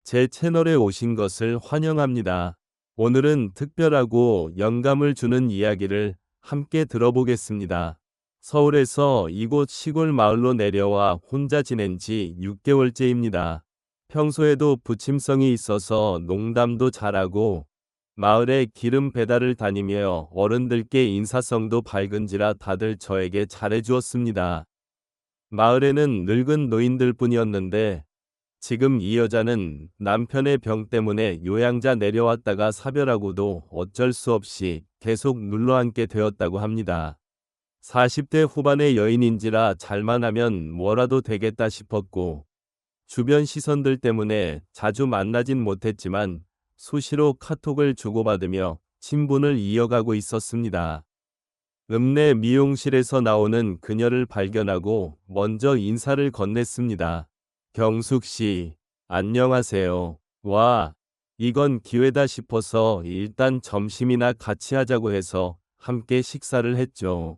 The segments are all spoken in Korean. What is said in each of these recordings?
제 채널에 오신 것을 환영합니다. 오늘은 특별하고 영감을 주는 이야기를 함께 들어보겠습니다. 서울에서 이곳 시골 마을로 내려와 혼자 지낸 지 6개월째입니다. 평소에도 부침성이 있어서 농담도 잘하고 마을에 기름 배달을 다니며 어른들께 인사성도 밝은지라 다들 저에게 잘해주었습니다. 마을에는 늙은 노인들뿐이었는데 지금 이 여자는 남편의 병 때문에 요양자 내려왔다가 사별하고도 어쩔 수 없이 계속 눌러앉게 되었다고 합니다. 40대 후반의 여인인지라 잘만 하면 뭐라도 되겠다 싶었고 주변 시선들 때문에 자주 만나진 못했지만 수시로 카톡을 주고받으며 친분을 이어가고 있었습니다. 읍내 미용실에서 나오는 그녀를 발견하고 먼저 인사를 건넸습니다. 경숙 씨, 안녕하세요. 와, 이건 기회다 싶어서 일단 점심이나 같이 하자고 해서 함께 식사를 했죠.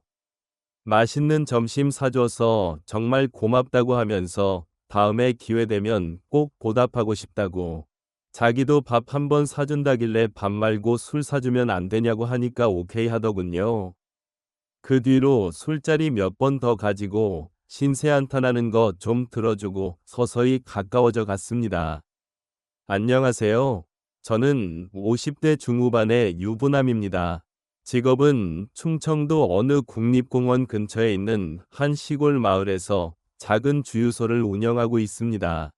맛있는 점심 사줘서 정말 고맙다고 하면서 다음에 기회 되면 꼭 보답하고 싶다고. 자기도 밥 한 번 사준다길래 밥 말고 술 사주면 안 되냐고 하니까 오케이 하더군요. 그 뒤로 술자리 몇 번 더 가지고 신세 한탄하는 거 좀 들어주고 서서히 가까워져 갔습니다. 안녕하세요. 저는 50대 중후반의 유부남입니다. 직업은 충청도 어느 국립공원 근처에 있는 한 시골 마을에서 작은 주유소를 운영하고 있습니다.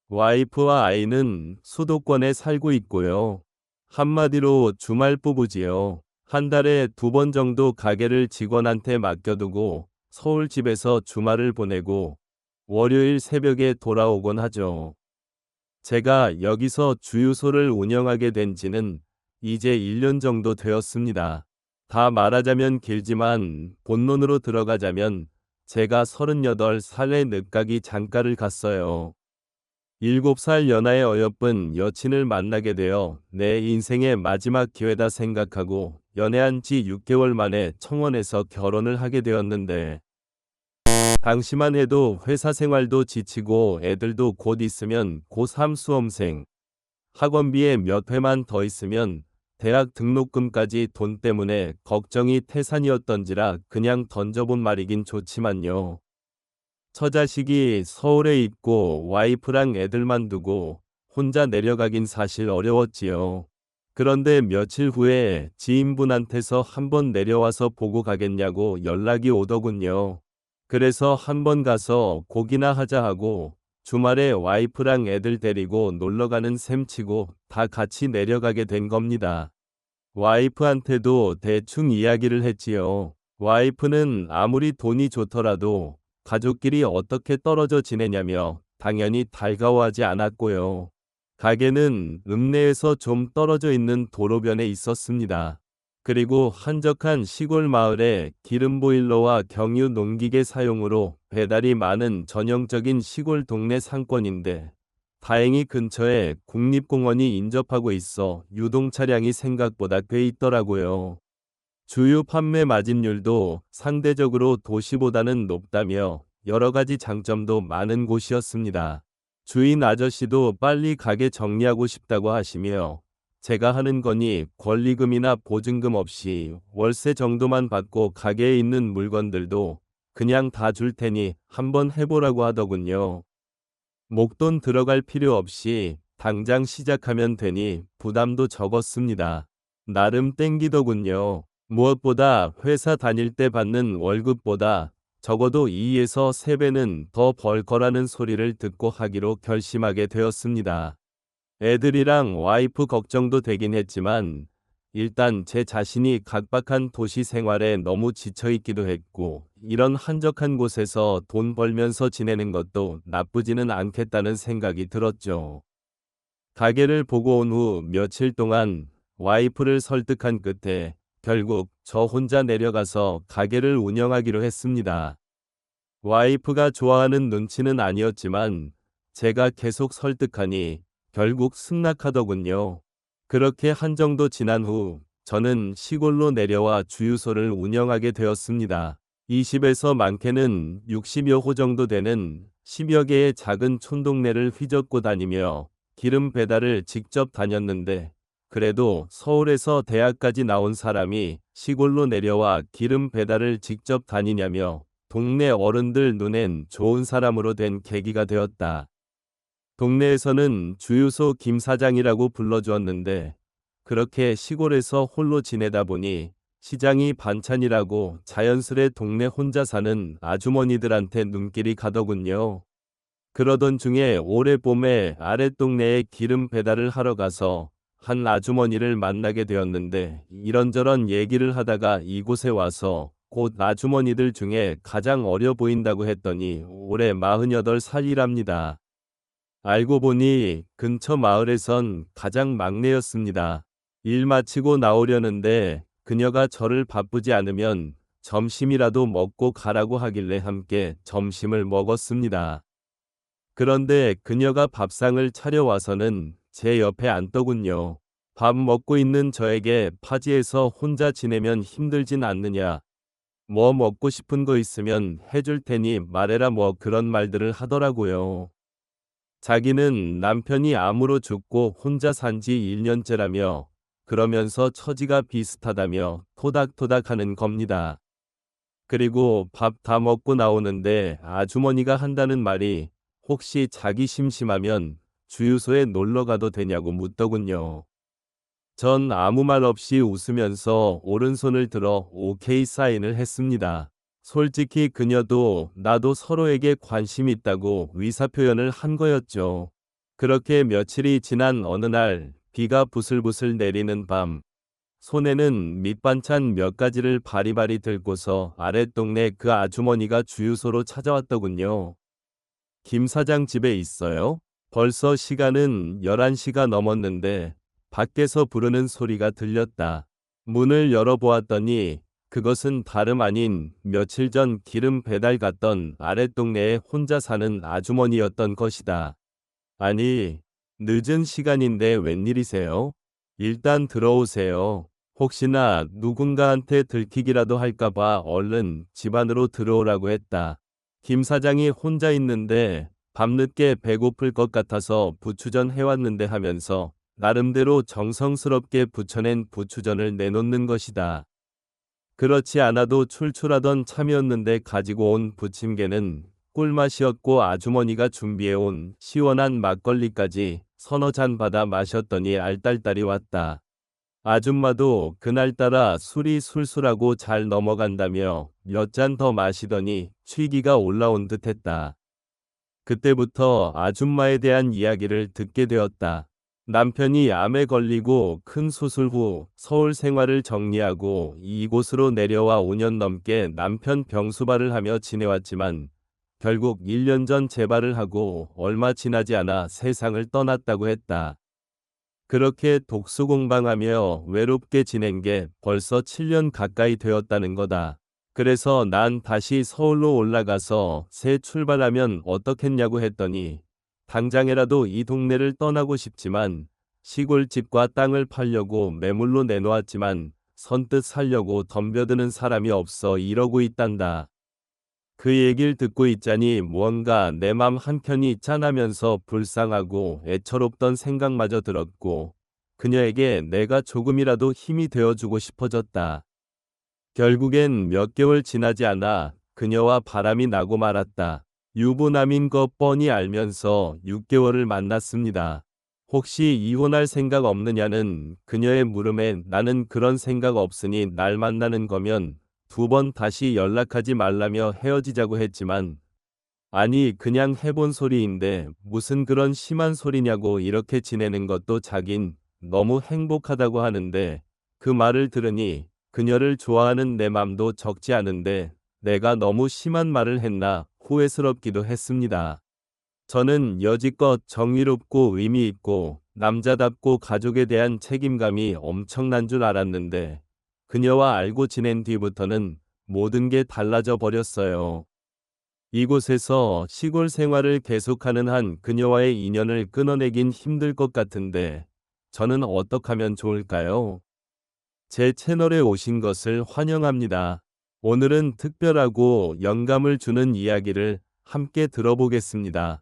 와이프와 아이는 수도권에 살고 있고요. 한마디로 주말 부부지요. 한 달에 2번 정도 가게를 직원한테 맡겨두고 서울 집에서 주말을 보내고 월요일 새벽에 돌아오곤 하죠. 제가 여기서 주유소를 운영하게 된 지는 이제 1년 정도 되었습니다. 다 말하자면 길지만 본론으로 들어가자면 제가 38살에 늦가기 장가를 갔어요. 7살 연하의 어여쁜 여친을 만나게 되어 내 인생의 마지막 기회다 생각하고 연애한 지 6개월 만에 청원해서 결혼을 하게 되었는데 당시만 해도 회사 생활도 지치고 애들도 곧 있으면 고3 수험생, 학원비에 몇 회만 더 있으면 대학 등록금까지 돈 때문에 걱정이 태산이었던지라 그냥 던져본 말이긴 좋지만요. 처자식이 서울에 있고 와이프랑 애들만 두고 혼자 내려가긴 사실 어려웠지요. 그런데 며칠 후에 지인분한테서 한번 내려와서 보고 가겠냐고 연락이 오더군요. 그래서 한번 가서 고기나 하자 하고 주말에 와이프랑 애들 데리고 놀러가는 셈치고 다 같이 내려가게 된 겁니다. 와이프한테도 대충 이야기를 했지요. 와이프는 아무리 돈이 좋더라도 가족끼리 어떻게 떨어져 지내냐며 당연히 달가워하지 않았고요. 가게는 읍내에서 좀 떨어져 있는 도로변에 있었습니다. 그리고 한적한 시골 마을에 기름 보일러와 경유 농기계 사용으로 배달이 많은 전형적인 시골 동네 상권인데 다행히 근처에 국립공원이 인접하고 있어 유동 차량이 생각보다 꽤 있더라고요. 주유 판매 마진율도 상대적으로 도시보다는 높다며 여러 가지 장점도 많은 곳이었습니다. 주인 아저씨도 빨리 가게 정리하고 싶다고 하시며 제가 하는 거니 권리금이나 보증금 없이 월세 정도만 받고 가게에 있는 물건들도 그냥 다 줄 테니 한번 해보라고 하더군요. 목돈 들어갈 필요 없이 당장 시작하면 되니 부담도 적었습니다. 나름 땡기더군요. 무엇보다 회사 다닐 때 받는 월급보다 적어도 2에서 3배는 더 벌 거라는 소리를 듣고 하기로 결심하게 되었습니다. 애들이랑 와이프 걱정도 되긴 했지만 일단 제 자신이 각박한 도시 생활에 너무 지쳐있기도 했고 이런 한적한 곳에서 돈 벌면서 지내는 것도 나쁘지는 않겠다는 생각이 들었죠. 가게를 보고 온 후 며칠 동안 와이프를 설득한 끝에 결국 저 혼자 내려가서 가게를 운영하기로 했습니다. 와이프가 좋아하는 눈치는 아니었지만 제가 계속 설득하니 결국 승낙하더군요. 그렇게 한 정도 지난 후 저는 시골로 내려와 주유소를 운영하게 되었습니다. 20에서 많게는 60여 호 정도 되는 10여 개의 작은 촌동네를 휘젓고 다니며 기름 배달을 직접 다녔는데 그래도 서울에서 대학까지 나온 사람이 시골로 내려와 기름 배달을 직접 다니냐며 동네 어른들 눈엔 좋은 사람으로 된 계기가 되었다. 동네에서는 주유소 김 사장이라고 불러주었는데 그렇게 시골에서 홀로 지내다 보니 시장이 반찬이라고 자연스레 동네 혼자 사는 아주머니들한테 눈길이 가더군요. 그러던 중에 올해 봄에 아랫동네에 기름 배달을 하러 가서 한 아주머니를 만나게 되었는데 이런저런 얘기를 하다가 이곳에 와서 곧 아주머니들 중에 가장 어려 보인다고 했더니 올해 48살이랍니다. 알고 보니 근처 마을에선 가장 막내였습니다. 일 마치고 나오려는데 그녀가 저를 바쁘지 않으면 점심이라도 먹고 가라고 하길래 함께 점심을 먹었습니다. 그런데 그녀가 밥상을 차려와서는 제 옆에 앉더군요. 밥 먹고 있는 저에게 파지에서 혼자 지내면 힘들진 않느냐. 뭐 먹고 싶은 거 있으면 해줄 테니 말해라 뭐 그런 말들을 하더라고요. 자기는 남편이 암으로 죽고 혼자 산 지 1년째라며 그러면서 처지가 비슷하다며 토닥토닥 하는 겁니다. 그리고 밥 다 먹고 나오는데 아주머니가 한다는 말이 혹시 자기 심심하면 주유소에 놀러 가도 되냐고 묻더군요. 전 아무 말 없이 웃으면서 오른손을 들어 오케이 사인을 했습니다. 솔직히 그녀도 나도 서로에게 관심 있다고 의사표현을 한 거였죠. 그렇게 며칠이 지난 어느 날 비가 부슬부슬 내리는 밤 손에는 밑반찬 몇 가지를 바리바리 들고서 아랫동네 그 아주머니가 주유소로 찾아왔더군요. 김 사장 집에 있어요? 벌써 시간은 11시가 넘었는데 밖에서 부르는 소리가 들렸다. 문을 열어보았더니 그것은 다름 아닌 며칠 전 기름 배달 갔던 아랫동네에 혼자 사는 아주머니였던 것이다. 아니, 늦은 시간인데 웬일이세요? 일단 들어오세요. 혹시나 누군가한테 들키기라도 할까봐 얼른 집 안으로 들어오라고 했다. 김 사장이 혼자 있는데 밤늦게 배고플 것 같아서 부추전 해왔는데 하면서 나름대로 정성스럽게 부쳐낸 부추전을 내놓는 것이다. 그렇지 않아도 출출하던 참이었는데 가지고 온 부침개는 꿀맛이었고 아주머니가 준비해온 시원한 막걸리까지 서너 잔 받아 마셨더니 알딸딸이 왔다. 아줌마도 그날따라 술이 술술하고 잘 넘어간다며 몇 잔 더 마시더니 취기가 올라온 듯했다. 그때부터 아줌마에 대한 이야기를 듣게 되었다. 남편이 암에 걸리고 큰 수술 후 서울 생활을 정리하고 이곳으로 내려와 5년 넘게 남편 병수발을 하며 지내왔지만 결국 1년 전 재발을 하고 얼마 지나지 않아 세상을 떠났다고 했다. 그렇게 독수공방하며 외롭게 지낸 게 벌써 7년 가까이 되었다는 거다. 그래서 난 다시 서울로 올라가서 새 출발하면 어떻겠냐고 했더니 당장이라도 이 동네를 떠나고 싶지만 시골집과 땅을 팔려고 매물로 내놓았지만 선뜻 살려고 덤벼드는 사람이 없어 이러고 있단다. 그 얘기를 듣고 있자니 무언가 내 맘 한켠이 짠하면서 불쌍하고 애처롭던 생각마저 들었고 그녀에게 내가 조금이라도 힘이 되어주고 싶어졌다. 결국엔 몇 개월 지나지 않아 그녀와 바람이 나고 말았다. 유부남인 거 뻔히 알면서 6개월을 만났습니다. 혹시 이혼할 생각 없느냐는 그녀의 물음에 나는 그런 생각 없으니 날 만나는 거면 2번 다시 연락하지 말라며 헤어지자고 했지만 아니 그냥 해본 소리인데 무슨 그런 심한 소리냐고 이렇게 지내는 것도 자긴 너무 행복하다고 하는데 그 말을 들으니 그녀를 좋아하는 내 맘도 적지 않은데 내가 너무 심한 말을 했나 후회스럽기도 했습니다. 저는 여지껏 정의롭고 의미 있고 남자답고 가족에 대한 책임감이 엄청난 줄 알았는데 그녀와 알고 지낸 뒤부터는 모든 게 달라져 버렸어요. 이곳에서 시골 생활을 계속하는 한 그녀와의 인연을 끊어내긴 힘들 것 같은데 저는 어떻게 하면 좋을까요? 제 채널에 오신 것을 환영합니다. 오늘은 특별하고 영감을 주는 이야기를 함께 들어보겠습니다.